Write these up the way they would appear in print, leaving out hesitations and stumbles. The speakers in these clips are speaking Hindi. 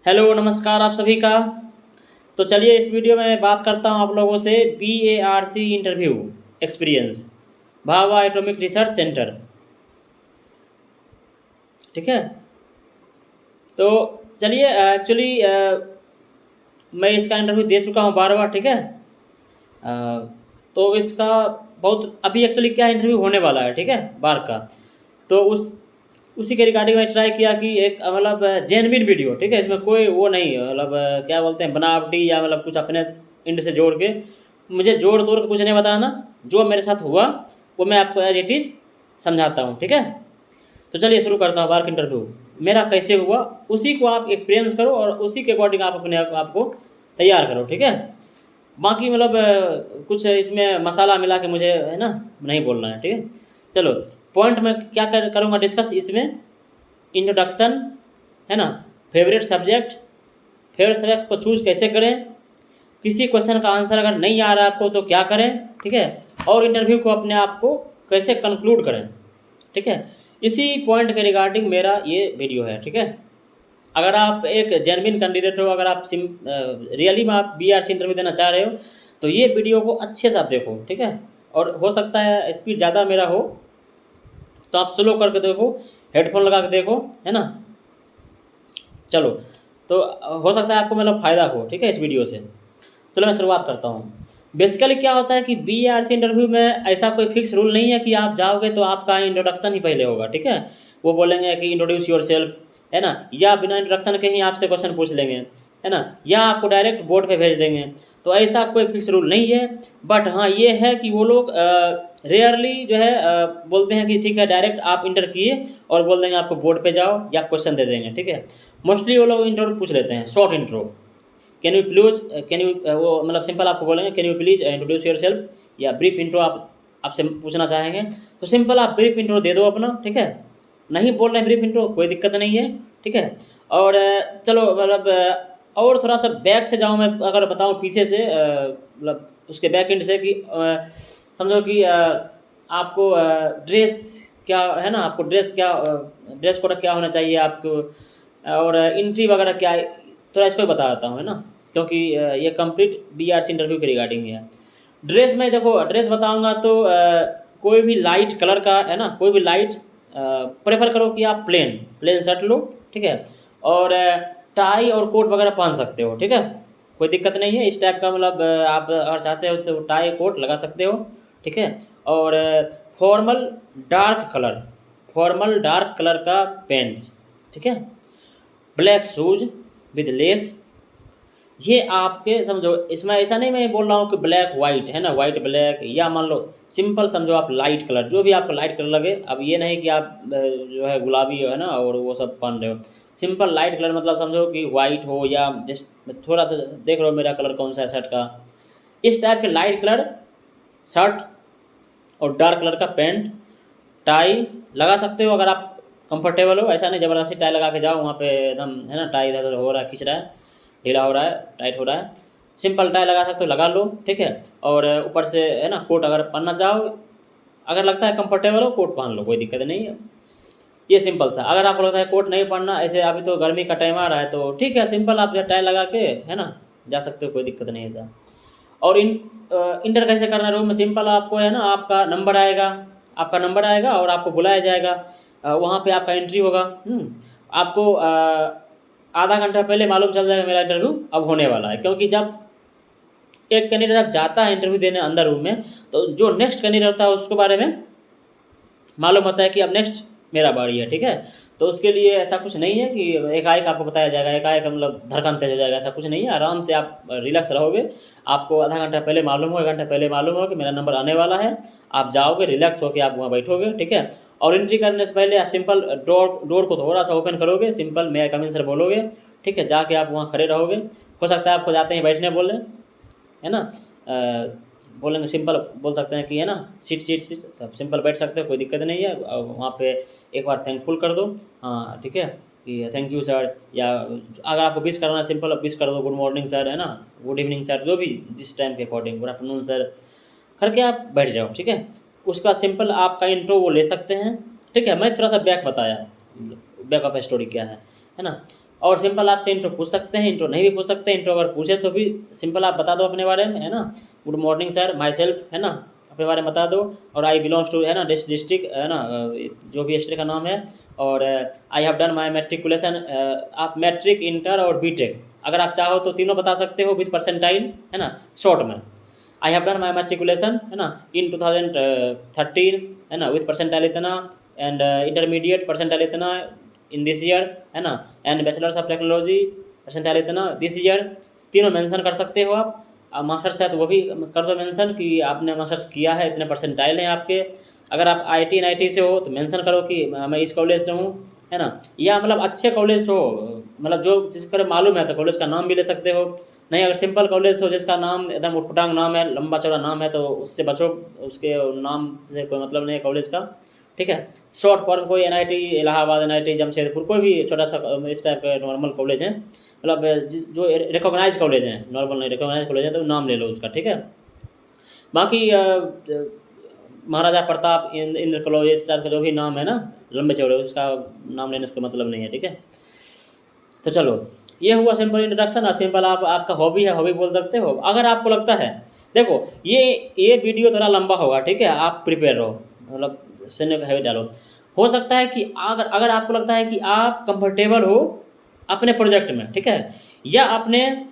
हेलो नमस्कार आप सभी का। तो चलिए इस वीडियो में मैं बात करता हूँ आप लोगों से BARC interview experience Bhabha atomic research centre. ठीक है। तो चलिए एक्चुअली मैं इसका इंटरव्यू दे चुका हूँ बार बार। ठीक है। तो इसका बहुत अभी एक्चुअली क्या इंटरव्यू होने वाला है। ठीक है, बार का। तो उसी के रिगार्डिंग मैं ट्राई किया कि एक मतलब जेनविन वीडियो। ठीक है, इसमें कोई वो नहीं है, मतलब क्या बोलते हैं बनावटी या मतलब कुछ अपने इंड से जोड़ के मुझे जोड़ तोड़ के कुछ नहीं बताना। जो मेरे साथ हुआ वो मैं आपको एज इट इज़ समझाता हूँ। ठीक है। तो चलिए शुरू करता हूँ बार का इंटरव्यू मेरा कैसे हुआ। उसी को आप एक्सपीरियंस करो और उसी के अकॉर्डिंग आप अपने आपको तैयार करो। ठीक है। बाकी मतलब कुछ इसमें मसाला मिला के मुझे है ना नहीं बोलना है। ठीक है। चलो पॉइंट में क्या करूँगा डिस्कस इसमें। इंट्रोडक्शन है ना। फेवरेट सब्जेक्ट को चूज़ कैसे करें। किसी क्वेश्चन का आंसर अगर नहीं आ रहा है आपको तो क्या करें। ठीक है। और इंटरव्यू को अपने आप को कैसे कंक्लूड करें। ठीक है। इसी पॉइंट के रिगार्डिंग मेरा ये वीडियो है। ठीक है। अगर आप एक जेन्युइन कैंडिडेट हो, अगर आप रियली में आप BRC इंटरव्यू देना चाह रहे हो तो ये वीडियो को अच्छे से आप देखो। ठीक है। और हो सकता है स्पीड ज़्यादा मेरा हो तो आप स्लो करके देखो, हेडफोन लगा के देखो, है ना। चलो तो हो सकता है आपको मतलब फ़ायदा हो। ठीक है इस वीडियो से। चलो मैं शुरुआत करता हूँ। बेसिकली क्या होता है कि BRC इंटरव्यू में ऐसा कोई फिक्स रूल नहीं है कि आप जाओगे तो आपका इंट्रोडक्शन ही पहले होगा। ठीक है। वो बोलेंगे कि इंट्रोड्यूस योर सेल्फ, है ना, या बिना इंट्रोडक्शन के ही आपसे क्वेश्चन पूछ लेंगे, है ना, या आपको डायरेक्ट बोर्ड पे भेज देंगे। तो ऐसा कोई फिक्स रूल नहीं है। बट हाँ ये है कि वो लोग रेयरली जो है बोलते हैं कि ठीक है डायरेक्ट आप इंटर किए और बोल देंगे आपको बोर्ड पे जाओ या क्वेश्चन दे देंगे। ठीक है। मोस्टली वो लोग इंट्रो पूछ लेते हैं, शॉर्ट इंट्रो। कैन यू वो मतलब सिंपल आपको बोलेंगे can you please introduce your self, या ब्रीफ इंट्रो आप आपसे पूछना चाहेंगे तो सिंपल आप ब्रीफ इंट्रो दे दो अपना। ठीक है। नहीं बोल रहे हैं ब्रीफ इंट्रो, कोई दिक्कत नहीं है। ठीक है। और चलो मतलब और थोड़ा सा बैक से जाऊँ मैं अगर बताऊँ पीछे से मतलब उसके बैक एंड से कि समझो कि आपको ड्रेस क्या है ना, आपको ड्रेस कोड क्या होना चाहिए आपको, और एंट्री वगैरह क्या है, थोड़ा इसको बता देता हूँ, है ना, क्योंकि ये कंप्लीट BRC इंटरव्यू के रिगार्डिंग है। ड्रेस में देखो ड्रेस बताऊँगा तो कोई भी लाइट कलर का, है ना, कोई भी लाइट प्रेफर करो कि आप प्लेन प्लेन शर्ट लो। ठीक है। और टाई और कोट वगैरह पहन सकते हो। ठीक है, कोई दिक्कत नहीं है इस टाइप का, मतलब आप अगर चाहते हो तो टाई कोट लगा सकते हो। ठीक है। और फॉर्मल फॉर्मल डार्क कलर का पेंट्स। ठीक है। Black shoes with less. ये आपके समझो, इसमें ऐसा नहीं मैं बोल रहा हूँ कि ब्लैक वाइट, है ना, वाइट ब्लैक, या मान लो सिंपल समझो आप लाइट कलर, जो भी आपको लाइट कलर लगे। अब ये नहीं कि आप जो है गुलाबी है ना और वो सब पहन रहे हो। सिंपल लाइट कलर मतलब समझो कि वाइट हो, या जस्ट थोड़ा सा देख रहे हो मेरा कलर कौन सा है शर्ट का, इस टाइप के लाइट कलर शर्ट और डार्क कलर का पैंट, टाई लगा सकते हो अगर आप कंफर्टेबल हो। ऐसा नहीं ज़बरदस्ती टाई लगा के जाओ वहाँ पे एकदम, है ना, टाई इधर उधर हो रहा है, खींच रहा है, ढीला हो रहा है, टाइट हो रहा है। सिंपल टाई लगा सकते हो, लगा लो। ठीक है। और ऊपर से है ना कोट अगर पहनना चाहो, अगर लगता है कंफर्टेबल हो कोट पहन लो, कोई दिक्कत नहीं है। ये सिंपल सा। अगर आपको लगता है कोट नहीं पहनना, ऐसे अभी तो गर्मी का टाइम आ रहा है तो ठीक है सिंपल आप जो टाई लगा के, है ना, जा सकते हो, कोई दिक्कत नहीं है ऐसा। और इंटर कैसे करना है रूम में, सिंपल आपको है ना आपका नंबर आएगा और आपको बुलाया जाएगा। वहाँ पे आपका एंट्री होगा। आपको आधा घंटा पहले मालूम चल जाएगा मेरा इंटरव्यू अब होने वाला है, क्योंकि जब एक कैंडिडेट जब जाता है इंटरव्यू देने अंदर रूम में तो जो नेक्स्ट कैंडिडेट होता है उसके बारे में मालूम होता है कि अब नेक्स्ट मेरा बारी है। ठीक है। तो उसके लिए ऐसा कुछ नहीं है कि एकाएक आपको बताया जाएगा, एकाएक मतलब धड़कन तेज हो जाएगा, ऐसा कुछ नहीं है। आराम से आप रिलैक्स रहोगे। आपको आधा घंटा पहले मालूम हो, 1 घंटा पहले मालूम हो कि मेरा नंबर आने वाला है। आप जाओगे रिलैक्स होकर आप वहाँ बैठोगे। ठीक है। और एंट्री करने से पहले आप सिंपल डोर को थोड़ा सा ओपन करोगे, सिंपल मे आई कम इन सर बोलोगे। ठीक है। जाके आप वहाँ खड़े रहोगे। हो सकता है आपको जाते ही बैठने बोले, है ना, बोलेंगे सिंपल बोल सकते हैं कि है ना सीट तब सिंपल बैठ सकते हो, कोई दिक्कत नहीं है। और वहाँ पे एक बार थैंकफुल कर दो। हाँ ठीक है कि थैंक यू सर, या अगर आपको विश करना है सिंपल विश कर दो, गुड मॉर्निंग सर, है ना, गुड इवनिंग सर, जो भी जिस टाइम के अकॉर्डिंग, गुड आफ्टरनून सर करके आप बैठ जाओ। ठीक है। उसका सिंपल आपका इंट्रो वो ले सकते हैं। ठीक है। मैं थोड़ा सा बैक बताया, बैक ऑफ स्टोरी क्या है ना। और सिंपल आपसे इंट्रो पूछ सकते हैं, इंट्रो नहीं भी पूछ सकते। इंट्रो अगर पूछे तो भी सिंपल आप बता दो अपने बारे में, है ना। Good morning sir, my self, है ना, अपने बारे में बता दो। और आई बिलोंग्स टू, है ना, डिस्ट्रिक्ट, है ना, जो भी डिस्ट्रिक्ट का नाम है। और I have done my matriculation, आप मैट्रिक, इंटर और बीटेक अगर आप चाहो तो तीनों बता सकते हो विथ परसेंटाइल, है ना, शॉर्ट में। I have done my matriculation, है ना, इन 2013, है ना, विथ परसेंटाइल इतना, एंड इंटरमीडिएट परसेंटाइल इतना इन दिस ईयर, है ना, and bachelors of technology percentile इतना दिस ईयर। तीनों मेंशन कर सकते हो आप। मास्टर्स है तो वो भी कर दो मेंशन कि आपने मास्टर्स किया है, इतने परसेंटाइल हैं आपके। अगर आप IIT NIT से हो तो मेंशन करो कि मैं इस कॉलेज से हूँ, है ना, या मतलब अच्छे कॉलेज हो, मतलब जो जिस पर मालूम है तो कॉलेज का नाम भी ले सकते हो। नहीं, अगर सिंपल कॉलेज हो जिसका नाम एकदम उटपटांग नाम है, लंबा चौड़ा नाम है, तो उससे बचो, उसके नाम से कोई मतलब नहीं है कॉलेज का, ठीक है। शॉर्ट फॉर्म कोई NIT इलाहाबाद, NIT जमशेदपुर, कोई भी छोटा सा इस टाइप का नॉर्मल कॉलेज है, मतलब जो रिकॉग्नाइज कॉलेज हैं, नॉर्मल नहीं रिकॉग्नाइज कॉलेज है, तो नाम ले लो उसका, ठीक है। बाकी महाराजा प्रताप, इंद्र कॉलेज, इस टाइप का जो भी नाम है ना लंबे चौड़े, उसका नाम लेने का मतलब नहीं है, ठीक है। तो चलो, ये हुआ सिंपल इंट्रोडक्शन। और सिंपल आप, आपका हॉबी है, हॉबी बोल सकते हो। अगर आपको लगता है, देखो ये वीडियो थोड़ा लंबा होगा, ठीक है, आप प्रिपेयर रहो, मतलब सुनने का हैबिट डालो। हो सकता है कि अगर अगर आपको लगता है कि आप कंफर्टेबल हो अपने प्रोजेक्ट में, ठीक है, या अपने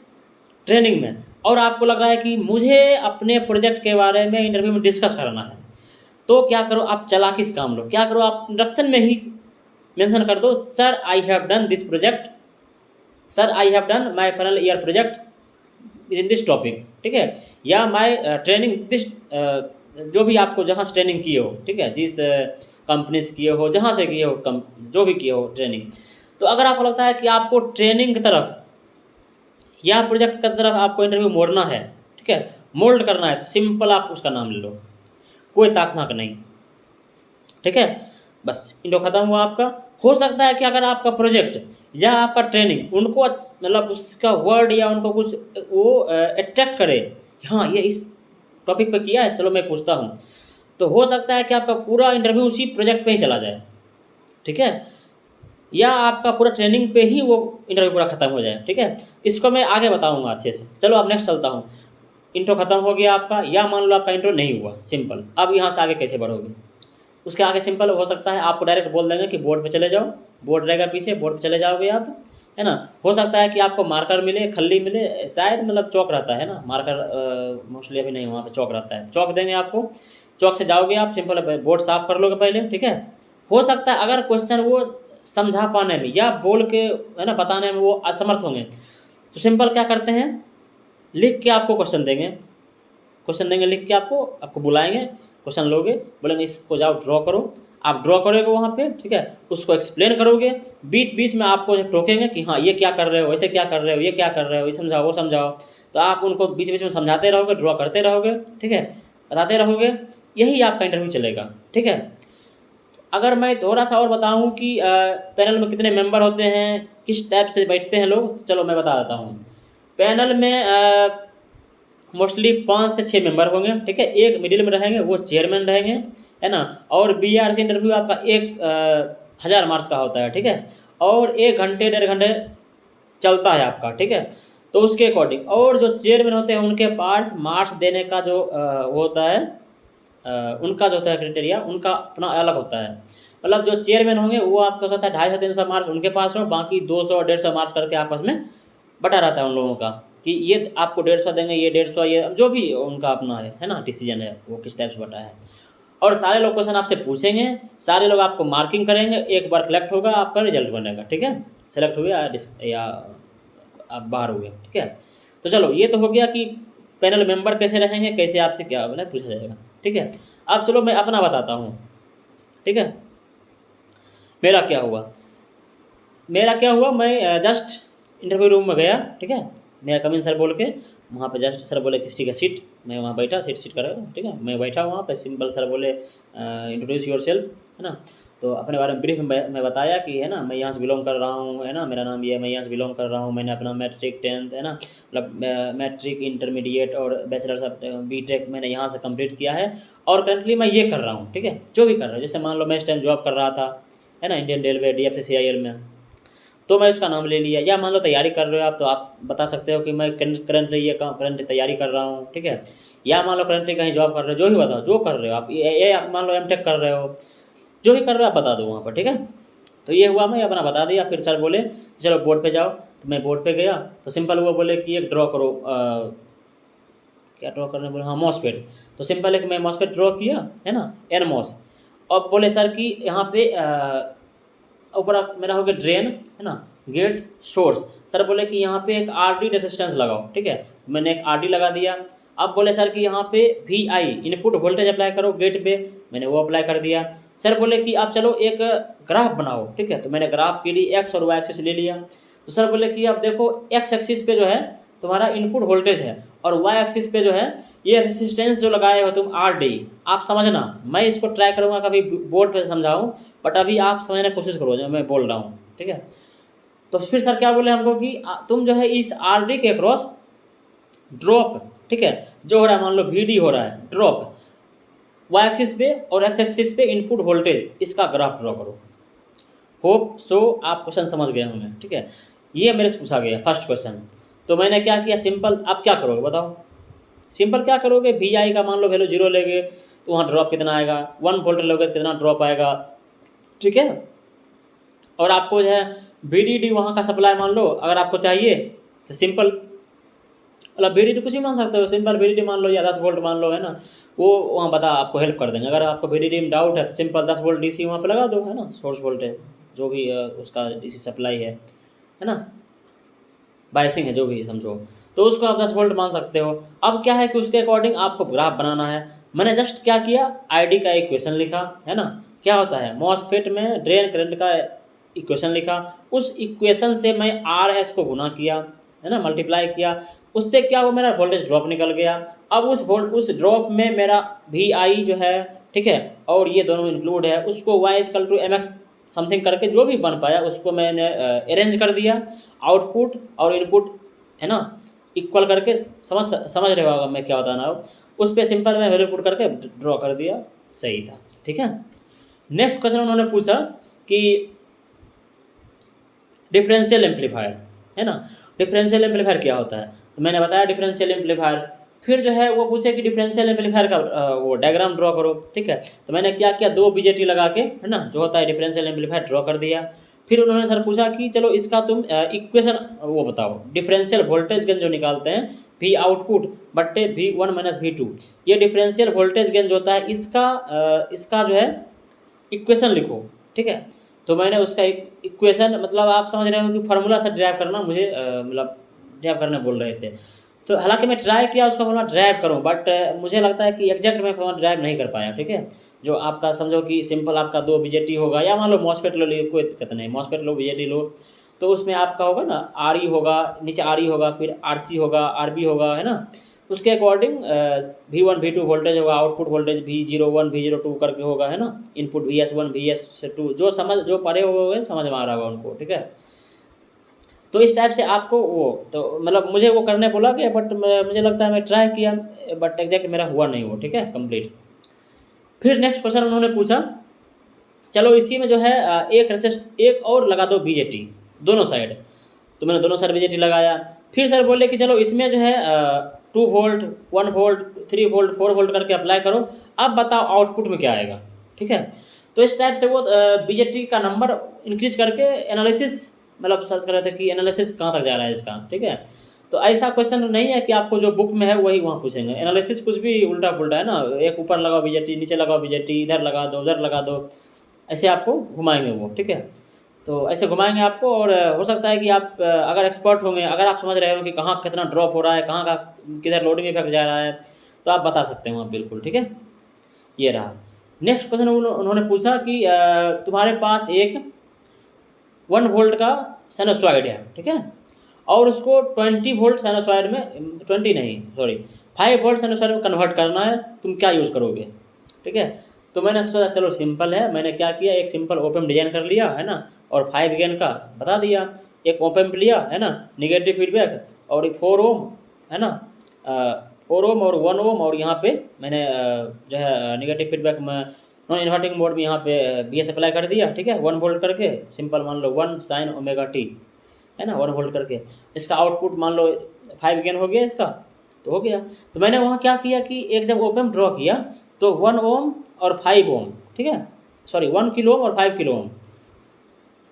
ट्रेनिंग में, और आपको लग रहा है कि मुझे अपने प्रोजेक्ट के बारे में इंटरव्यू में डिस्कस करना है, तो क्या करो, आप चालाकी से काम लो। क्या करो, आप इंट्रोडक्शन में ही मेंशन कर दो, sir I have done this project, sir I have done my final year project in this topic, ठीक है, या माई ट्रेनिंग दिस, जो भी आपको जहाँ से ट्रेनिंग किए हो, ठीक है, जिस कंपनी से किए हो, जहाँ से किए हो, जो भी किए हो ट्रेनिंग। तो अगर आपको लगता है कि आपको ट्रेनिंग की तरफ या प्रोजेक्ट की तरफ आपको इंटरव्यू मोड़ना है, ठीक है, मोल्ड करना है, तो सिंपल आप उसका नाम ले लो, कोई ताक झाँक नहीं, ठीक है। बस इंट्रो खत्म हुआ आपका। हो सकता है कि अगर आपका प्रोजेक्ट या आपका ट्रेनिंग उनको मतलब उसका वर्ड या उनको कुछ वो अट्रैक्ट करे कि हाँ ये इस टॉपिक पे किया है, चलो मैं पूछता हूँ, तो हो सकता है कि आपका पूरा इंटरव्यू उसी प्रोजेक्ट पे ही चला जाए, ठीक है, या आपका पूरा ट्रेनिंग पे ही वो इंटरव्यू पूरा खत्म हो जाए, ठीक है। इसको मैं आगे बताऊँगा अच्छे से। चलो अब नेक्स्ट चलता हूँ। इंट्रो खत्म हो गया आपका, या मान लो आपका इंट्रो नहीं हुआ, सिंपल। अब यहाँ से आगे कैसे बढ़ोगे, उसके आगे सिंपल हो सकता है आपको डायरेक्ट बोल देंगे कि बोर्ड पे चले जाओ, बोर्ड रहेगा पीछे, बोर्ड पे चले जाओगे आप, है ना। हो सकता है कि आपको मार्कर मिले, खल्ली मिले, शायद मतलब चौक रहता है ना, मार्कर मोस्टली अभी नहीं, वहाँ पे चौक रहता है, चौक देंगे आपको, चौक से जाओगे आप, सिंपल बोर्ड साफ कर लोगे पहले, ठीक है। हो सकता है अगर क्वेश्चन वो समझा पाने में या बोल के, है ना, बताने में वो असमर्थ होंगे, तो सिंपल क्या करते हैं, लिख के आपको क्वेश्चन देंगे, लिख के आपको बुलाएंगे, क्वेश्चन लोगे, बोलेंगे इसको जाओ ड्रॉ करो, आप ड्रॉ करोगे वहाँ पे, ठीक है, उसको एक्सप्लेन करोगे, बीच बीच में आपको टोकेंगे कि हाँ ये क्या कर रहे हो, ऐसे क्या कर रहे हो, ये क्या कर रहे हो, ये समझाओ, वो समझाओ, तो आप उनको बीच बीच में समझाते रहोगे, ड्रॉ करते रहोगे, ठीक है, बताते रहोगे, यही आपका इंटरव्यू चलेगा, ठीक है। अगर मैं थोड़ा सा और बताऊँ कि पैनल में कितने मेंबर होते हैं, किस टाइप से बैठते हैं लोग, तो चलो मैं बता देता हूँ। पैनल में मोस्टली 5 से 6 मेंबर होंगे, ठीक है, एक मिडिल में रहेंगे, वो चेयरमैन रहेंगे, है ना। और BRC इंटरव्यू आपका 1000 मार्क्स का होता है, ठीक है, और 1 घंटे 1.5 घंटे चलता है आपका, ठीक है। तो उसके अकॉर्डिंग, और जो चेयरमैन होते हैं उनके पास मार्क्स देने का जो वो होता है, उनका जो होता है क्राइटेरिया, उनका अपना अलग होता है। मतलब जो चेयरमैन होंगे वो आपका होता है 250-300 मार्क्स उनके पास हो, बाकी 200-150 मार्क्स करके आपस में बटा रहता है उन लोगों का, कि ये आपको 150 देंगे, ये 150, ये जो भी उनका अपना है ना, डिसीजन है वो किस टाइप से बटा है। और सारे लोग क्वेश्चन आपसे पूछेंगे, सारे लोग आपको मार्किंग करेंगे, एक बार कलेक्ट होगा आपका रिजल्ट बनेगा, ठीक है, सेलेक्ट हुए या आप बाहर हुए, ठीक है। तो चलो ये तो हो गया कि पैनल मेंबर कैसे रहेंगे, कैसे आपसे क्या बोला पूछा जाएगा, ठीक है। अब चलो मैं अपना बताता हूँ, ठीक है। मेरा क्या हुआ, मैं जस्ट इंटरव्यू रूम में गया, ठीक है, मैं कमिंग सर बोल के, वहाँ पे जस्ट सर बोले किसी का सीट, मैं वहाँ बैठा, सीट करा, ठीक है, मैं बैठा वहाँ पे, सिंपल सर बोले इंट्रोड्यूस योर सेल्फ, है ना। तो अपने बारे में ब्रीफ में बताया कि, है ना, मैं यहाँ से बिलोंग कर रहा हूँ, है ना, मेरा नाम ये है, मैं यहाँ से बिलोंग कर रहा हूँ, मैंने अपना मैट्रिक 10th, है ना, मतलब मैट्रिक, इंटरमीडिएट और बैचलर्स ऑफ BTech मैंने यहाँ से कंप्लीट किया है, और करंटली मैं ये कर रहा हूँ, ठीक है, जो भी कर रहा हूँ, जैसे मान लो मैं इस टाइम जॉब कर रहा था, है ना, इंडियन रेलवे DFCCIL में, तो मैं उसका नाम ले लिया। या मान लो तैयारी कर रहे हो आप, तो आप बता सकते हो कि मैं करंटली ये काम करंट तैयारी कर रहा हूँ, ठीक है। या मान लो करंटली कहीं जॉब कर रहे हो, जो भी बताओ जो कर रहे हो आप, ये आप मान लो एमटेक कर रहे हो, जो भी कर रहे हो आप बता दो वहाँ पर, ठीक है। तो ये हुआ, मैं अपना बता दिया। फिर सर बोले चलो बोर्ड पे जाओ, तो मैं बोर्ड पे गया, तो सिंपल वो बोले कि एक ड्रॉ करो, क्या ड्रॉ करने बोले, हाँ मॉसफेट। तो सिंपल है कि मैं मॉसफेट ड्रॉ किया, है ना, एन मॉस। अब बोले सर कि यहाँ पे ऊपर मेरा हो गया ड्रेन, है ना, गेट, सोर्स। सर बोले कि यहाँ पे एक आरडी रेजिस्टेंस लगाओ, ठीक है। मैंने एक आरडी लगा दिया। अब बोले सर कि यहाँ पे V I input voltage apply करो गेट पे, मैंने वो अप्लाई कर दिया। सर बोले कि आप चलो एक ग्राफ बनाओ, ठीक है। तो मैंने ग्राफ के लिए एक्स और वाई एक्सिस ले लिया। तो सर बोले कि अब देखो एक्स एक्सिस पे जो है तुम्हारा इनपुट वोल्टेज है, और वाई एक्सिस पे जो है ये रेसिस्टेंस जो लगाए हो तुम आर डी। आप समझना, मैं इसको ट्राई करूँगा कभी बोर्ड पे समझाऊँ, बट अभी आप समझने की कोशिश करो जो मैं बोल रहा हूँ, ठीक है। तो फिर सर क्या बोले हमको कि तुम जो है इस आर डी के क्रॉस ड्रॉप, ठीक है, जो हो रहा है मान लो वी डी हो रहा है ड्रॉप वाई एक्सिस पे और एक्स एक्सिस पे इनपुट वोल्टेज, इसका ग्राफ ड्रॉ करो। होप सो आप क्वेश्चन समझ गए होंगे, ठीक है। ये मेरे से पूछा गया फर्स्ट क्वेश्चन। तो मैंने क्या किया, सिंपल आप क्या करोगे बताओ, सिंपल क्या करोगे, वी आई का मान लो वैल्यू 0 लेंगे तो वहाँ ड्रॉप कितना आएगा, 1 वोल्ट लोगे तो कितना ड्रॉप आएगा, ठीक है। और आपको जो है वी डी डी वहाँ का सप्लाई मान लो अगर आपको चाहिए, तो सिंपल मतलब वी डी डी कुछ ही मान सकते हो, सिंपल वी डी डी मान लो या 10 वोल्ट मान लो, है ना, वो वहाँ बता आपको हेल्प कर देंगे। अगर आपको वी डी डी में डाउट है तो सिंपल 10 वोल्ट डी सी वहाँ पर लगा दो, है ना, सोर्स वोल्टेज जो भी उसका डी सी सप्लाई है ना, बायसिंग है जो भी समझो, तो उसको आप 10 वोल्ट मान सकते हो। अब क्या है कि उसके अकॉर्डिंग आपको ग्राफ बनाना है। मैंने जस्ट क्या किया, आईडी का इक्वेशन लिखा, है ना, क्या होता है मॉसफेट में ड्रेन करंट का इक्वेशन लिखा, उस इक्वेशन से मैं आर एस को गुना किया, है ना, मल्टीप्लाई किया, उससे क्या वो मेरा वोल्टेज ड्रॉप निकल गया। अब उस ड्रॉप में मेरा वी आई जो है, ठीक है, और ये दोनों इंक्लूड है, उसको Y equal to M X something करके जो भी बन पाया उसको मैंने अरेंज कर दिया, आउटपुट और इनपुट, है ना, इक्वल करके समझ रहे होगा मैं क्या बताना हूँ, उस पर सिंपल मैं वैल्यू पुट करके ड्रॉ कर दिया, सही था, ठीक है। नेक्स्ट क्वेश्चन उन्होंने पूछा कि डिफरेंशियल एम्पलीफायर, है ना, डिफरेंशियल एम्पलीफायर क्या होता है, तो मैंने बताया डिफरेंशियल एम्पलीफायर। फिर जो है वो पूछे कि डिफरेंशियल एम्पलीफायर का वो डायग्राम ड्रॉ करो, ठीक है। तो मैंने क्या किया, 2 बीजेटी लगा के, है ना, जो होता है डिफरेंशियल एम्पलीफायर ड्रॉ कर दिया। फिर उन्होंने सर पूछा कि चलो इसका तुम इक्वेशन वो बताओ, डिफरेंशियल वोल्टेज गेन जो निकालते हैं वी आउटपुट बट्टे V1 माइनस V2, ये डिफरेंशियल वोल्टेज गेन जो होता है इसका जो है इक्वेशन लिखो, ठीक है। तो मैंने उसका इक्वेशन मतलब आप समझ रहे हो कि फार्मूला से ड्राइव करना मुझे मतलब ड्राइव करने बोल रहे थे। तो हालांकि मैं ट्राई किया उसका फार्मूला ड्राइव करूं, बट मुझे लगता है कि एग्जैक्ट मैं फार्मूला ड्राइव नहीं कर पाया, ठीक है। जो आपका समझो कि सिंपल आपका 2 बीजेटी होगा, या मान लो मॉसफेट लो, कोई दिक्कत नहीं, मॉसफेट लो बीजेटी लो, तो उसमें आपका होगा ना आर ई होगा, नीचे आर ई होगा, फिर आर सी होगा, आर बी होगा, है ना, उसके अकॉर्डिंग V1 V2 वोल्टेज होगा, आउटपुट वोल्टेज V01 V02 करके होगा, है ना, इनपुट VS1 VS2, जो पढ़े हुए समझ में आ रहा होगा उनको, ठीक है। तो इस टाइप से आपको वो तो मतलब मुझे वो करने बोला गया, बट मुझे लगता है मैं ट्राई किया, बट एग्जैक्ट मेरा हुआ नहीं वो, ठीक है, कंप्लीट। फिर नेक्स्ट क्वेश्चन उन्होंने पूछा, चलो इसी में जो है एक और लगा दो बीजेटी दोनों साइड। तो मैंने दोनों साइड बीजेटी लगाया। फिर सर बोले कि चलो इसमें जो है 2 वोल्ट 1 वोल्ट 3 वोल्ट 4 वोल्ट करके अप्लाई करो, अब बताओ आउटपुट में क्या आएगा, ठीक है। तो इस टाइप से वो बीजेटी का नंबर इंक्रीज करके एनालिसिस मतलब सर्च कर रहे थे कि एनालिसिस कहाँ तक जा रहा है इसका, ठीक है। तो ऐसा क्वेश्चन नहीं है कि आपको जो बुक में है वही वहाँ पूछेंगे, एनालिसिस कुछ भी उल्टा पुल्टा है ना, एक ऊपर लगाओ बीजेटी, नीचे लगाओ बीजेटी, इधर लगा दो उधर लगा दो, ऐसे आपको घुमाएंगे वो, ठीक है। तो ऐसे घुमाएंगे आपको, और हो सकता है कि आप अगर एक्सपर्ट होंगे, अगर आप समझ रहे हो कि कहाँ कितना ड्रॉप हो रहा है, कहाँ का किधर लोडिंग इफेक्ट जा रहा है, तो आप बता सकते हो आप बिल्कुल, ठीक है। ये रहा। नेक्स्ट क्वेश्चन उन्होंने पूछा कि तुम्हारे पास एक 1 वोल्ट का साइनसॉइड है, ठीक है, और उसको 20 वोल्ट साइनसॉइड में 20 नहीं सॉरी 5 वोल्ट साइनसॉइड में कन्वर्ट करना है, तुम क्या यूज़ करोगे, ठीक है। तो मैंने सोचा चलो सिंपल है, मैंने क्या किया, एक सिंपल ओपन डिजाइन कर लिया, है ना, और 5 गेन का बता दिया, एक ओपन लिया, है ना, निगेटिव फीडबैक, और एक 4 ओम, है ना, 4 ओम और 1 ओम, और यहाँ पे मैंने जो है निगेटिव फीडबैक में नॉन इन्वर्टिंग मोड में यहाँ पे बी एस अप्लाई कर दिया, ठीक है, 1 वोल्ट करके, सिंपल मान लो 1 साइन ओमेगा टी, है ना, 1 वोल्ट करके। इसका आउटपुट मान लो 5 गेन हो गया इसका, तो हो गया। तो मैंने वहाँ क्या किया कि एक जब ओपम ड्रॉ किया तो 1 ओम और 5 ओम, ठीक है, सॉरी 1 किलो ओम और 5 किलो ओम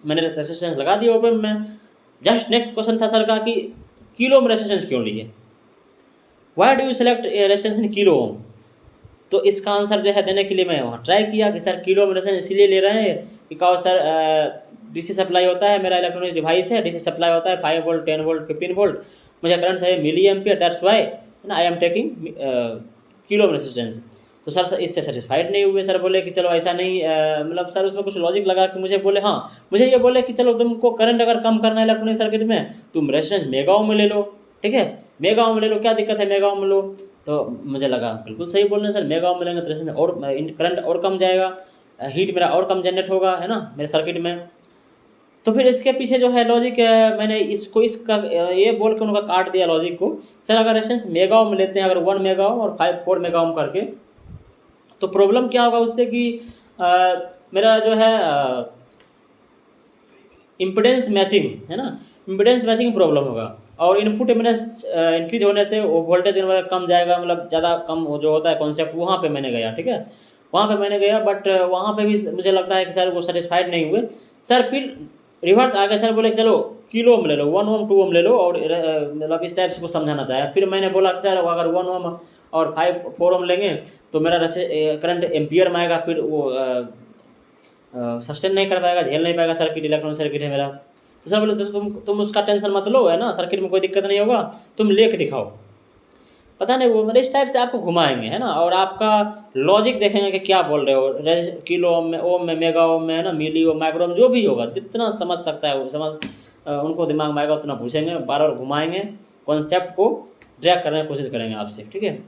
मैंने रेजिस्टेंस लगा दिया ओपम में। जस्ट नेक्स्ट क्वेश्चन था सर का कि किलो में रेजिस्टेंस क्यों लिए, why do you select resistance in kilo ohm. तो इसका आंसर जो है देने के लिए मैं वहाँ ट्राई किया कि सर किलो में रेजिस्टेंस इसलिए ले रहे हैं बिकॉज सर डीसी सप्लाई होता है, मेरा इलेक्ट्रॉनिक डिवाइस है, डीसी सप्लाई होता है 5 वोल्ट 10 वोल्ट 15 वोल्ट, मुझे करंट चाहिए मिली एम्पियर, दैट्स वाई ना आई एम टेकिंग किलो में रेजिस्टेंस। तो सर इससे सेटिस्फाइड नहीं हुए, सर बोले कि चलो ऐसा नहीं, मतलब सर उसमें कुछ लॉजिक लगा कि मुझे बोले, हाँ मुझे ये बोले कि चलो तुमको करंट अगर कम करना है इलेक्ट्रॉनिक सर्किट में तुम रेजिस्टेंस मेगाओं में ले लो, ठीक है, मेगाओं में ले लो, क्या दिक्कत है मेगाओं में लो। तो मुझे लगा बिल्कुल सही बोल रहे हैं सर, मेगाओं में लेंगे तो रेजिस्टेंस और करंट और कम जाएगा, हीट मेरा और कम जनरेट होगा, है ना, मेरे सर्किट में। तो फिर इसके पीछे जो है लॉजिक मैंने इसको इसका ये बोल के उनका काट दिया लॉजिक को। सर अगर रेजिस्टेंस मेगाओं में लेते हैं, अगर 1 मेगाओं और 4 मेगाओं करके, तो प्रॉब्लम क्या होगा उससे कि मेरा जो है इम्पिडेंस मैचिंग, है ना, इम्पिडेंस मैचिंग प्रॉब्लम होगा और इनपुट इम्पिडेंस इंक्रीज होने से वो वोल्टेज कम जाएगा, मतलब ज़्यादा कम जो होता है कॉन्सेप्ट, वहाँ पे मैंने गया, ठीक है, वहाँ पे मैंने गया, बट वहाँ पे भी मुझे लगता है कि सर वो सेटिस्फाइड नहीं हुए। सर फिर रिवर्स आ गए, सर बोले कि चलो किलो में ले लो, 1 ओम 2 ओम ले लो, और मतलब इस टाइप से कुछ समझाना चाहे। फिर मैंने बोला कि सर अगर 1 ओम और 4 ओम लेंगे तो मेरा करंट एम्पियर में आएगा, फिर वो सस्टेन नहीं कर पाएगा, झेल नहीं पाएगा सर्किट, इलेक्ट्रॉनिक सर्किट है मेरा। तो सर बोले तुम उसका टेंशन मत लो, है ना, सर्किट में कोई दिक्कत नहीं होगा, तुम लेके दिखाओ। पता नहीं वो मतलब इस टाइप से आपको घुमाएंगे, है ना, और आपका लॉजिक देखेंगे कि क्या बोल रहे हो, किलो ओम में मेगा ओम में, है ना, मिली ओम माइक्रो ओम जो भी होगा, जितना समझ सकता है वो समझ उनको दिमाग में आएगा उतना पूछेंगे, बार बार घुमाएंगे, कॉन्सेप्ट को ड्रैग करने की कोशिश करेंगे आपसे, ठीक है।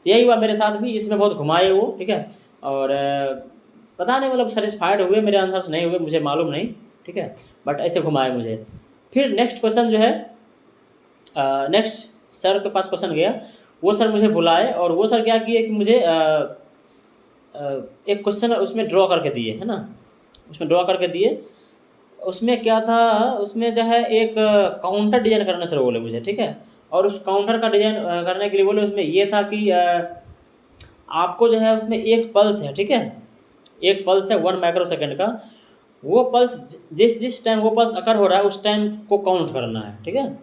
यही हुआ मेरे साथ भी, इसमें बहुत घुमाए वो, ठीक है, और पता नहीं मतलब सेटिस्फाइड हुए मेरे आंसर से नहीं हुए, मुझे मालूम नहीं, ठीक है, बट ऐसे घुमाए मुझे। फिर नेक्स्ट क्वेश्चन जो है, नेक्स्ट सर के पास क्वेश्चन गया, वो सर मुझे बुलाए और वो सर क्या किए कि मुझे एक क्वेश्चन उसमें ड्रॉ करके दिए, है ना, उसमें ड्रॉ करके दिए। उसमें क्या था, उसमें जो है एक काउंटर डिजाइन करने से बोले मुझे, ठीक है, और उस काउंटर का डिजाइन करने के लिए बोले, उसमें ये था कि आपको जो है उसमें एक पल्स है, ठीक है, एक पल्स है 1 माइक्रो सेकेंड का, वो पल्स जिस टाइम वो पल्स अकर हो रहा है उस टाइम को काउंट करना है, ठीक है,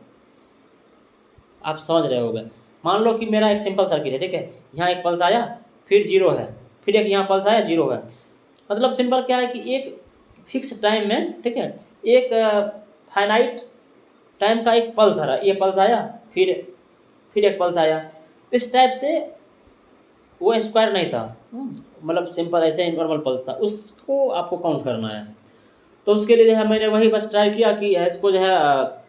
आप समझ रहे होगे। मान लो कि मेरा एक सिंपल सर्किट है, ठीक है, यहाँ एक पल्स आया, फिर 0 है, फिर एक यहाँ पल्स आया 0 है, मतलब सिंपल क्या है कि एक फिक्स टाइम में, ठीक है, एक फाइनाइट टाइम का एक पल्स आ रहा है, ये पल्स आया, फिर एक पल्स आया, इस टाइप से वो स्क्वायर नहीं था, मतलब सिंपल ऐसे नॉर्मल पल्स था, उसको आपको काउंट करना है। तो उसके लिए जो है मैंने वही बस ट्राई किया कि इसको जो है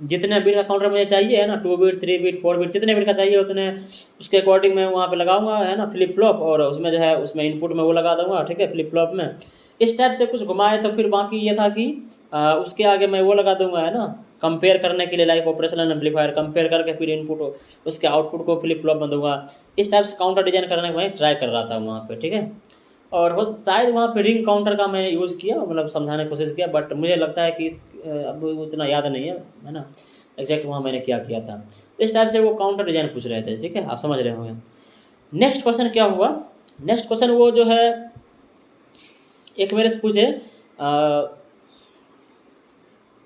जितने बिट का काउंटर मुझे चाहिए, है ना, 2 बिट 3 बिट 4 बिट जितने बिट का चाहिए उतने उसके अकॉर्डिंग मैं वहाँ पे लगाऊंगा, है ना, फ्लिप फ्लॉप, और उसमें जो है उसमें इनपुट में वो लगा दूंगा, ठीक है, फ्लिप फ्लॉप में इस टाइप से कुछ घुमाए। तो फिर बाकी ये था कि उसके आगे मैं वो लगा दूंगा, है ना, कंपेयर करने के लिए लाइक ऑपरेशनल एम्पलीफायर कंपेयर करके फिर इनपुट उसके आउटपुट को फ्लिप फ्लॉप में दूंगा। इस टाइप से काउंटर डिजाइन करने का मैं ट्राई कर रहा था वहाँ पर, ठीक है, और हो शायद वहाँ पे रिंग काउंटर का मैंने यूज़ किया, मतलब समझाने की कोशिश किया, बट मुझे लगता है कि अब उतना याद नहीं है ना एग्जैक्ट वहाँ मैंने क्या किया था। इस टाइप से वो काउंटर डिजाइन पूछ रहे थे, ठीक है, आप समझ रहे होंगे। नेक्स्ट क्वेश्चन क्या हुआ, नेक्स्ट क्वेश्चन वो जो है एक मेरे से पूछे,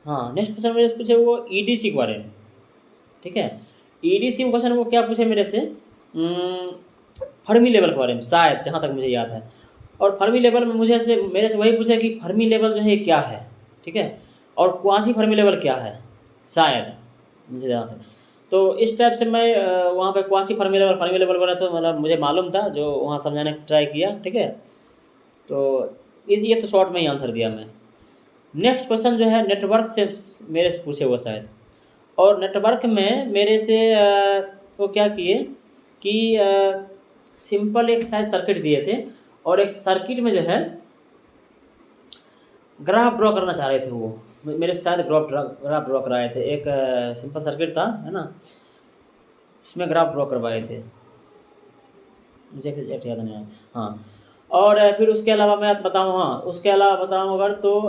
हाँ नेक्स्ट क्वेश्चन मेरे से पूछे वो ईडीसी के बारे में, ठीक है, ईडीसी में क्वेश्चन वो क्या पूछे मेरे से, फर्मी लेवल के बारे में शायद, जहाँ तक मुझे याद है। और फर्मी लेवल में मुझे से मेरे से वही पूछा कि फर्मी लेवल जो है क्या है, ठीक है, और क्वासी फर्मी लेवल क्या है, शायद मुझे जहाँ तक। तो इस टाइप से मैं वहाँ पे क्वासी फर्मी लेवल बना, तो मतलब मुझे मालूम था जो वहाँ समझाने का ट्राई किया, ठीक है। तो ये तो शॉर्ट में ही आंसर दिया मैं। नेक्स्ट क्वेश्चन जो है नेटवर्क से मेरे से पूछे हुआ शायद, और नेटवर्क में मेरे से वो क्या किए कि सिंपल एक शायद सर्किट दिए थे, और एक सर्किट में जो है ग्राफ ड्रॉ करना चाह रहे थे वो, मेरे शायद ग्राफ ड्रॉ कराए थे। एक सिंपल सर्किट था, है ना, इसमें ग्राफ ड्रॉ करवाए थे, मुझे एग्जैक्ट याद नहीं आया। हाँ, और फिर उसके अलावा मैं बताऊँ, हाँ उसके अलावा बताऊँ अगर तो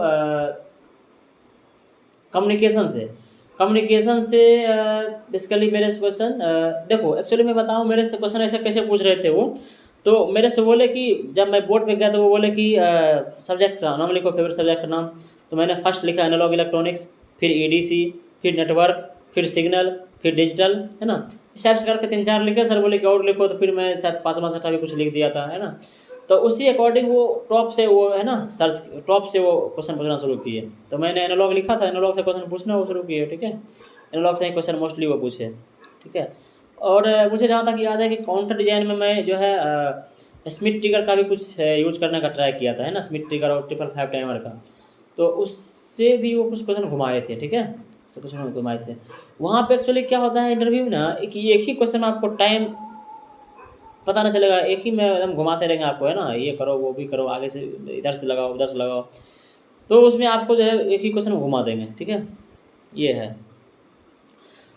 कम्युनिकेशन से बेसिकली मेरे से क्वेश्चन देखो, एक्चुअली मैं बताऊँ मेरे से क्वेश्चन ऐसे कैसे पूछ रहे थे वो। तो मेरे से बोले कि जब मैं बोर्ड पे गया तो वो बोले कि सब्जेक्ट का नाम लिखो, फेवरेट सब्जेक्ट का नाम। तो मैंने फर्स्ट लिखा एनालॉग इलेक्ट्रॉनिक्स, फिर ईडीसी, फिर नेटवर्क, फिर सिग्नल, फिर डिजिटल, है ना। इस टाइप से करके 3-4 लिखे। सर बोले कि और लिखो, तो फिर मैं शायद 5वां 6वां भी कुछ लिख दिया था, है ना। तो उसी अकॉर्डिंग वो टॉप से वो है ना सर्च टॉप से वो क्वेश्चन पूछना शुरू किए। तो मैंने एनालॉग लिखा था, एनालॉग से क्वेश्चन पूछना वो शुरू किए, ठीक है। एनालॉग से ही क्वेश्चन मोस्टली वो पूछे, ठीक है। और मुझे जहाँ तक याद है कि काउंटर डिजाइन में मैं जो है स्मिथ ट्रिगर का भी कुछ यूज करने का ट्राई किया था, है ना, स्मिथ ट्रिगर और 555 टाइमर का। तो उससे भी वो कुछ क्वेश्चन घुमाए थे, ठीक है, उससे क्वेश्चन घुमाए थे। वहाँ पे एक्चुअली क्या होता है इंटरव्यू में ना, एक ही क्वेश्चन आपको टाइम पता ना चलेगा, एक ही में एकदम घुमाते रहेंगे आपको, है ना, ये करो वो भी करो, आगे से इधर से लगाओ उधर से लगाओ। तो उसमें आपको जो है एक ही क्वेश्चन घुमा देंगे, ठीक है, ये है।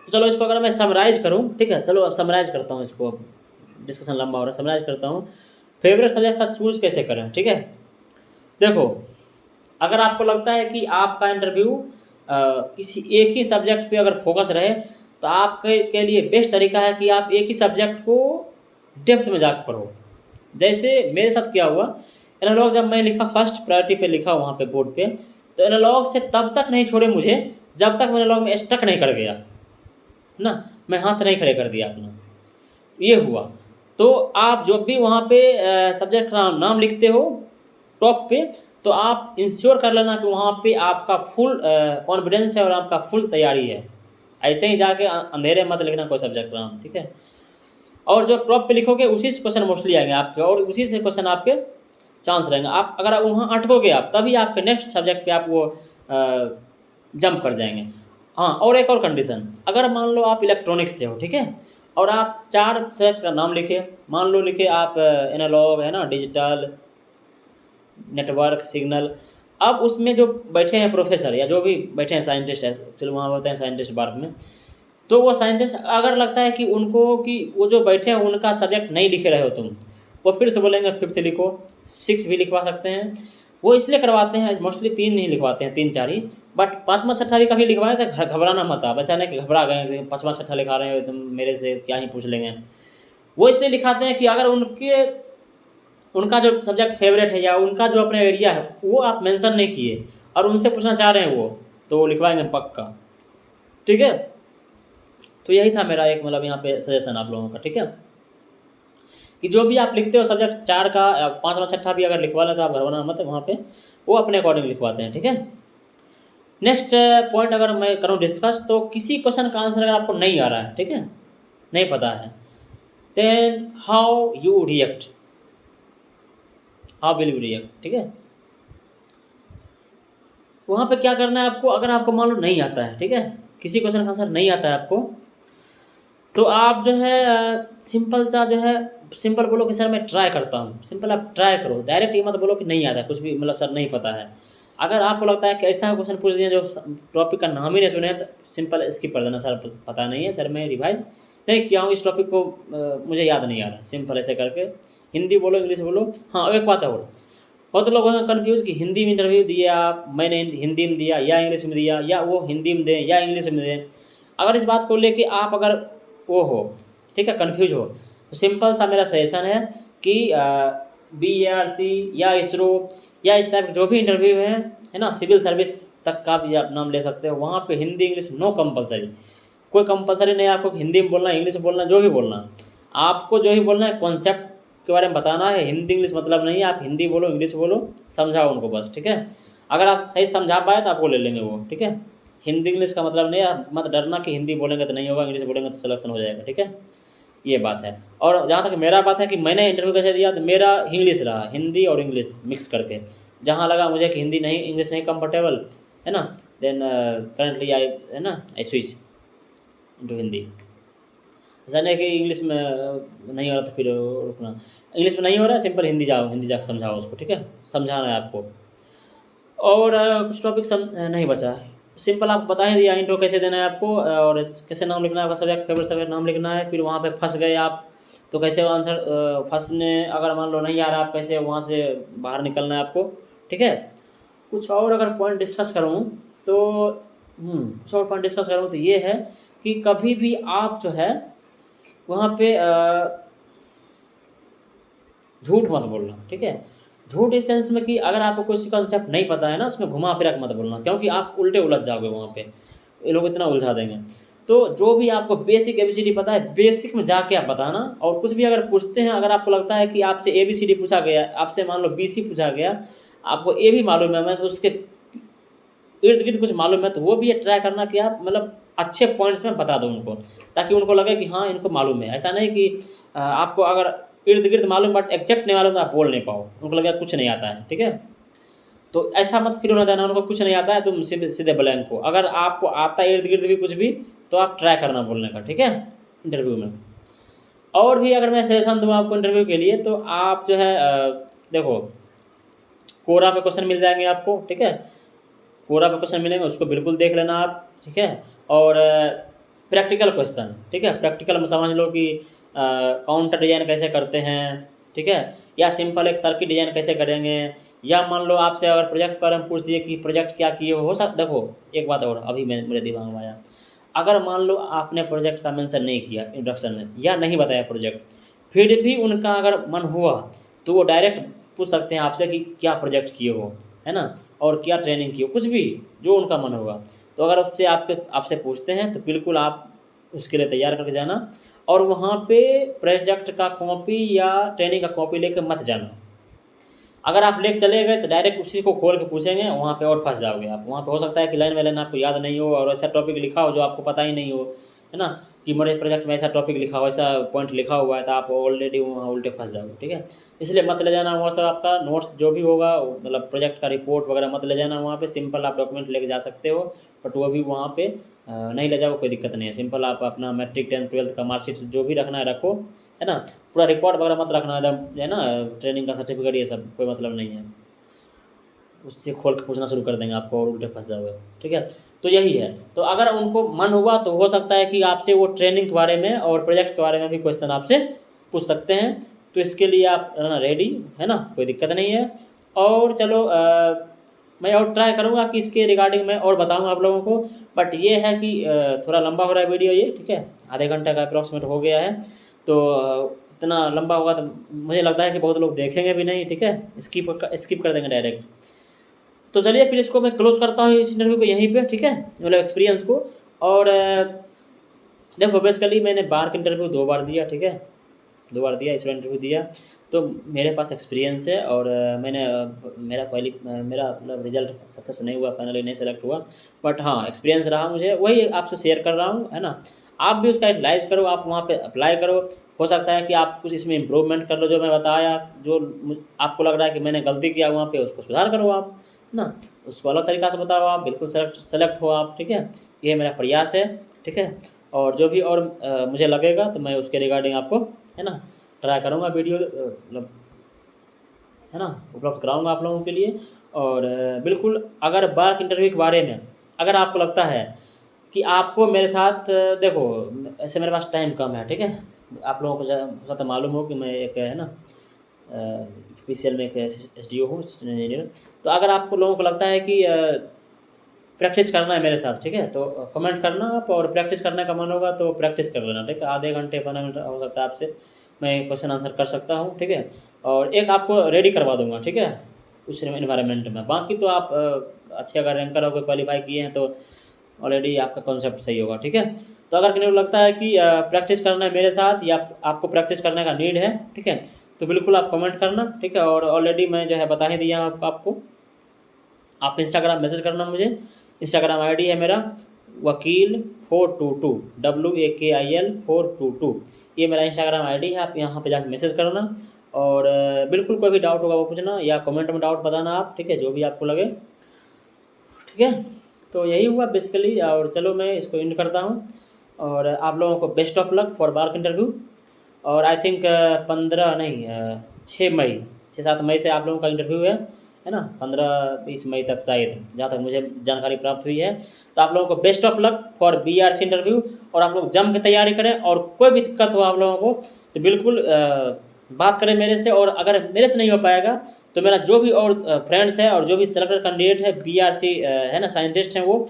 तो चलो इसको अगर मैं समराइज़ करूँ, ठीक है, चलो अब समराइज़ करता हूँ इसको, अब डिस्कशन लंबा हो रहा है, समराइज़ करता हूँ। फेवरेट सब्जेक्ट का चूज़ कैसे करें, ठीक है। देखो, अगर आपको लगता है कि आपका इंटरव्यू किसी एक ही सब्जेक्ट पे अगर फोकस रहे, तो आपके के लिए बेस्ट तरीका है कि आप एक ही सब्जेक्ट को डेप्थ में जाकर पढ़ो। जैसे मेरे साथ क्या हुआ, एनालॉग जब मैं लिखा फर्स्ट प्रायोरिटी पे लिखा वहाँ पे बोर्ड पे, तो एनालॉग से तब तक नहीं छोड़े मुझे जब तक मैं एनालॉग में स्टक नहीं कर गया, है ना, मैं हाथ नहीं खड़े कर दिया अपना, ये हुआ। तो आप जब भी वहाँ पे सब्जेक्ट का नाम लिखते हो टॉप पे, तो आप इंश्योर कर लेना कि वहाँ पे आपका फुल कॉन्फिडेंस है और आपका फुल तैयारी है। ऐसे ही जाके अंधेरे मत लिखना कोई सब्जेक्ट का नाम, ठीक है। और जो टॉप पे लिखोगे उसी से क्वेश्चन मोस्टली आएंगे आपके, और उसी से क्वेश्चन आपके चांस रहेंगे। आप अगर वहाँ अटकोगे आप, तभी आपके नेक्स्ट सब्जेक्ट पे आप वो जंप कर जाएंगे। हाँ, और एक और कंडीशन, अगर मान लो आप इलेक्ट्रॉनिक्स से हो, ठीक है, और आप 4 सब्जेक्ट का नाम लिखे, मान लो लिखे आप एनालॉग, है ना, डिजिटल, नेटवर्क, सिग्नल। अब उसमें जो बैठे हैं प्रोफेसर या जो भी बैठे हैं साइंटिस्ट है, चलो वहाँ होते हैं साइंटिस्ट बार में, तो वो साइंटिस्ट अगर लगता है कि उनको कि वो जो बैठे हैं उनका सब्जेक्ट नहीं लिखे रहे हो तुम, वो फिर से बोलेंगे 5th लिखो, 6 भी लिखवा सकते हैं। वो इसलिए करवाते हैं, मोस्टली 3 नहीं लिखवाते हैं, 3-4 ही। बट 5वां 6ठा भी कभी लिखवाएं तो घबराना मत आप, ऐसा नहीं कि घबरा गए 5वां 6ठा लिखा रहे हो तुम मेरे से क्या ही पूछ लेंगे। वो इसलिए लिखाते हैं कि अगर उनका जो सब्जेक्ट फेवरेट है या उनका जो अपना एरिया है वो आप मेंशन नहीं किए और उनसे पूछना चाह रहे हैं वो, तो वो लिखवाएंगे पक्का, ठीक है। तो यही था मेरा एक मतलब यहाँ पे सजेशन आप लोगों का, ठीक है, कि जो भी आप लिखते हो सब्जेक्ट 4 का 5वां 6ठा भी अगर लिखवा लें तो आप घबराना मत, वहाँ पे वो अपने अकॉर्डिंग लिखवाते हैं, ठीक है। नेक्स्ट पॉइंट अगर मैं करूँ डिस्कस, तो किसी क्वेश्चन का आंसर अगर आपको नहीं आ रहा है, ठीक है, नहीं पता है, then how you react, how will you react, ठीक है। वहाँ पे क्या करना है आपको, अगर आपको मान लो नहीं आता है, ठीक है, किसी क्वेश्चन का आंसर नहीं आता है आपको, तो आप जो है सिंपल सा जो है सिंपल बोलो कि सर मैं ट्राई करता हूँ, सिंपल आप ट्राई करो, डायरेक्ट ये मत बोलो कि नहीं आता कुछ भी, मतलब सर नहीं पता है। अगर आपको लगता है कि ऐसा क्वेश्चन पूछ दिया जो टॉपिक का नाम ही नहीं सुने, तो सिंपल स्किप कर देना, सर पता नहीं है सर, मैं रिवाइज नहीं किया हूँ इस टॉपिक को, मुझे याद नहीं आ रहा, सिंपल ऐसे करके हिंदी बोलो इंग्लिश बोलो। हाँ, एक बात है और, बहुत लोग हैं कन्फ्यूज कि हिंदी में इंटरव्यू दिया आप, मैंने हिंदी में दिया या इंग्लिश में दिया, या वो हिंदी में दें या इंग्लिश में दें। अगर इस बात को लेके आप अगर वो हो, ठीक है, कन्फ्यूज हो, तो सिंपल सा मेरा सजेशन है कि BARC या इसरो या इस टाइप के जो भी इंटरव्यू हैं, है ना, सिविल सर्विस तक का भी आप नाम ले सकते हो, वहाँ पे हिंदी इंग्लिश नो कंपलसरी, कोई कंपलसरी नहीं है आपको हिंदी में बोलना, इंग्लिश में बोलना, जो भी बोलना, आपको जो ही बोलना है कॉन्सेप्ट के बारे में बताना है। हिंदी इंग्लिश मतलब नहीं है, आप हिंदी बोलो इंग्लिश बोलो, समझाओ उनको बस, ठीक है। अगर आप सही समझा पाए तो आपको ले लेंगे वो, ठीक है। हिंदी इंग्लिश का मतलब नहीं है, आप मत डरना कि हिंदी बोलेंगे तो नहीं होगा, इंग्लिश बोलेंगे तो सिलेक्शन हो जाएगा, ठीक है, ये बात है। और जहाँ तक मेरा बात है कि मैंने इंटरव्यू कैसे दिया, तो मेरा इंग्लिश रहा, हिंदी और इंग्लिश मिक्स करके, जहाँ लगा मुझे कि हिंदी नहीं इंग्लिश नहीं कंफर्टेबल, है ना, देन करंटली आई, है ना, आई स्विच टू हिंदी। ऐसा नहीं कि इंग्लिश में नहीं हो रहा तो फिर रुकना, इंग्लिश में नहीं हो रहा है सिंपल हिंदी जाओ, हिंदी जाकर समझाओ उसको, ठीक है, समझाना है आपको। और कुछ टॉपिक नहीं बचा है, सिंपल आपको बता ही दिया इंट्रो कैसे देना है आपको, और कैसे नाम लिखना है, आपका सब्जेक्ट फेवरेट सब्जेक्ट नाम लिखना है। फिर वहाँ पे फंस गए आप तो कैसे आंसर फंसने, अगर मान लो नहीं आ रहा आप कैसे वहाँ से बाहर निकलना है आपको, ठीक है। कुछ और अगर पॉइंट डिस्कस करूँ तो कुछ और पॉइंट डिस्कस करूँ तो ये है कि कभी भी आप जो है वहाँ पे झूठ मत बोलना, ठीक है। झूठ इस सेंस में कि अगर आपको कोई कंसेप्ट नहीं पता है ना, उसमें घुमा फिरा के मत बोलना, क्योंकि आप उल्टे उलझ जाओगे वहाँ पे, ये लोग इतना उलझा देंगे। तो जो भी आपको बेसिक ABCD पता है, बेसिक में जाके आप बताना। और कुछ भी अगर पूछते हैं, अगर आपको लगता है कि आपसे ABCD पूछा गया, आपसे मान लो BC पूछा गया, आपको A भी मालूम है, मैं उसके इर्द गिर्द कुछ मालूम है, तो वो भी ट्राई करना कि आप मतलब अच्छे पॉइंट्स में बता दो उनको, ताकि उनको लगे कि हाँ इनको मालूम है। ऐसा नहीं कि आपको अगर इर्द गिर्द मालूम बट एग्जैक्ट नहीं मालूम तो आप बोल नहीं पाओ, उनको लगेगा कुछ नहीं आता है, ठीक है। तो ऐसा मत फील होना देना उनको कुछ नहीं आता है, तुम सीधे सीधे ब्लैंक को। अगर आपको आता है इर्द गिर्द भी कुछ भी, तो आप ट्राई करना बोलने का, ठीक है, इंटरव्यू में। और भी अगर मैं सजेशन दूँ आपको इंटरव्यू के लिए, तो आप जो है देखो, कोरा पे क्वेश्चन मिल जाएंगे आपको, ठीक है। कोरा पे क्वेश्चन मिलेंगे, उसको बिल्कुल देख लेना आप, ठीक है। और प्रैक्टिकल क्वेश्चन, ठीक है, प्रैक्टिकल में समझ लो कि काउंटर डिजाइन कैसे करते हैं, ठीक है, या सिंपल एक सर्किट डिजाइन कैसे करेंगे, या मान लो आपसे अगर प्रोजेक्ट के बारे में पूछ दिए कि प्रोजेक्ट क्या किए हो सकता। देखो एक बात और अभी मेरे दिमाग में आया, अगर मान लो आपने प्रोजेक्ट का मेंशन नहीं किया इंट्रोडक्शन में, या नहीं बताया प्रोजेक्ट, फिर भी उनका अगर मन हुआ तो वो डायरेक्ट पूछ सकते हैं आपसे कि क्या प्रोजेक्ट किए हो, है ना, और क्या ट्रेनिंग की हो, कुछ भी जो उनका मन होगा। तो अगर उससे आपसे पूछते हैं तो बिल्कुल आप उसके लिए तैयार करके जाना, और वहाँ पे प्रोजेक्ट का कॉपी या ट्रेनिंग का कॉपी लेकर मत जाना। अगर आप लेके चले गए तो डायरेक्ट उसी को खोल के पूछेंगे, वहाँ पे और फंस जाओगे आप। वहाँ पे हो सकता है कि लाइन बाय लाइन आपको याद नहीं हो, और ऐसा टॉपिक लिखा हो जो आपको पता ही नहीं हो, है ना, कि मेरे प्रोजेक्ट में ऐसा टॉपिक लिखा हो, ऐसा पॉइंट लिखा हुआ है, तो आप ऑलरेडी वहाँ उल्टे फंस जाओगे, ठीक है। इसलिए मत ले जाना वहाँ सब आपका नोट्स जो भी होगा, मतलब प्रोजेक्ट का रिपोर्ट वगैरह मत ले जाना वहाँ पे। सिंपल आप डॉक्यूमेंट लेके जा सकते हो, बट वो भी वहाँ पे नहीं ले जाओ, कोई दिक्कत नहीं है। सिंपल आप अपना मैट्रिक 10th 12th का मार्कशीट जो भी रखना है रखो, है ना। पूरा रिकॉर्ड वगैरह मत रखना एकदम, है ना, ट्रेनिंग का सर्टिफिकेट ये सब कोई मतलब नहीं है, उससे खोल के पूछना शुरू कर देंगे आपको और उल्टे फंस जाओगे, ठीक है। तो यही है। तो अगर उनको मन हुआ तो हो सकता है कि आपसे वो ट्रेनिंग के बारे में और प्रोजेक्ट के बारे में भी क्वेश्चन आपसे पूछ सकते हैं। तो इसके लिए आप रहना रेडी, है ना, कोई दिक्कत नहीं है। और चलो मैं और ट्राई करूँगा कि इसके रिगार्डिंग मैं और बताऊँगा आप लोगों को। बट ये है कि थोड़ा लंबा हो रहा है वीडियो ये, ठीक है, आधे घंटे का अप्रॉक्सीमेट हो गया है। तो इतना लंबा होगा तो मुझे लगता है कि बहुत लोग देखेंगे भी नहीं, ठीक है, स्किप कर देंगे डायरेक्ट। तो चलिए फिर इसको मैं क्लोज करता हूँ इस इंटरव्यू को यहीं पे, ठीक है, मतलब एक्सपीरियंस को। और देखो बेसिकली मैंने बार का इंटरव्यू 2 बार दिया, ठीक है, 2 बार दिया, इसका इंटरव्यू दिया, तो मेरे पास एक्सपीरियंस है। और मैंने मेरा मतलब रिजल्ट सक्सेस नहीं हुआ, फाइनली नहीं सेलेक्ट हुआ, बट हाँ एक्सपीरियंस रहा मुझे, वही आपसे शेयर कर रहा हूँ, है ना। आप भी उसका यूटिलाइज करो, आप वहाँ पे अप्लाई करो। हो सकता है कि आप कुछ इसमें इम्प्रूवमेंट कर लो, जो मैं बताया, जो आपको लग रहा है कि मैंने गलती किया वहाँ पे, उसको सुधार करो आप, है ना, उसको अलग तरीक़ा से बताओ आप, बिल्कुल सेलेक्ट हो आप, ठीक है। ये मेरा प्रयास है, ठीक है। और जो भी और मुझे लगेगा तो मैं उसके रिगार्डिंग आपको, है ना, ट्राई करूँगा वीडियो मतलब, है ना, उपलब्ध कराऊँगा आप लोगों के लिए। और बिल्कुल अगर बार इंटरव्यू के बारे में अगर आपको लगता है कि आपको मेरे साथ देखो, ऐसे मेरे पास टाइम कम है, ठीक है, आप लोगों को हो सकता मालूम हो कि मैं एक, है ना, PCL में एक SDO हूँ, इंजीनियर। तो अगर आपको लोगों को लगता है कि प्रैक्टिस करना है मेरे साथ, ठीक है, तो कमेंट करना आप, और प्रैक्टिस करने का मन होगा तो प्रैक्टिस कर लेना, ठीक है। आधे घंटे 15 मिनट हो सकता है आपसे मैं क्वेश्चन आंसर कर सकता हूँ, ठीक है। और एक आपको रेडी करवा दूंगा, ठीक है, उस इन्वायरमेंट में। बाकी तो आप अच्छे अगर रैंकर होकर क्वालिफाई किए हैं तो ऑलरेडी आपका कॉन्सेप्ट सही होगा, ठीक है। तो अगर किसी को लगता है कि प्रैक्टिस करना है मेरे साथ, या आपको प्रैक्टिस करने का नीड है, ठीक है, तो बिल्कुल आप कमेंट करना, ठीक है। और ऑलरेडी मैं जो है बता ही दिया आपको, आप इंस्टाग्राम मैसेज करना मुझे। इंस्टाग्राम ID है मेरा वकील422, WAKIL422, ये मेरा इंस्टाग्राम ID है। आप यहाँ पे जाकर मैसेज करना, और बिल्कुल कोई भी डाउट होगा वो पूछना, या कमेंट में डाउट बताना आप, ठीक है, जो भी आपको लगे, ठीक है। तो यही हुआ बेसिकली। और चलो मैं इसको एंड करता हूँ, और आप लोगों को best of luck for bar interview. और आई थिंक 15 नहीं 6 मई 6-7 मई से आप लोगों का इंटरव्यू है, है ना, 15-20 मई तक शायद, जहाँ तक मुझे जानकारी प्राप्त हुई है। तो आप लोगों को best of luck for BRC interview, और आप लोग जम के तैयारी करें, और कोई भी दिक्कत हो आप लोगों को तो बिल्कुल बात करें मेरे से, और अगर मेरे से नहीं हो पाएगा तो मेरा जो भी और फ्रेंड्स है और जो भी सेलेक्टेड कैंडिडेट है BRC है ना, साइंटिस्ट हैं वो,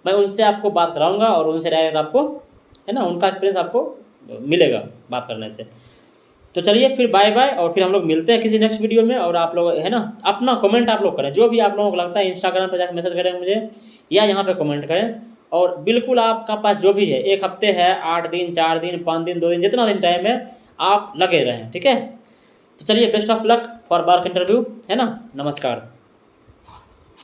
मैं उनसे आपको बात कराऊंगा, और उनसे डायरेक्ट आपको है ना उनका एक्सपीरियंस आपको मिलेगा बात करने से। तो चलिए फिर बाय बाय, और फिर हम लोग मिलते हैं किसी नेक्स्ट वीडियो में। और आप लोग है ना अपना कमेंट आप लोग करें, जो भी आप लोगों को लगता है, इंस्टाग्राम पर जाकर मैसेज करें मुझे, या यहाँ पे कमेंट करें। और बिल्कुल आपका पास जो भी है, 1 हफ्ते है, 8 दिन, 4 दिन, 5 दिन, 2 दिन, जितना दिन टाइम है आप लगे रहें, ठीक है। तो चलिए best of luck for BARC interview, है ना, नमस्कार।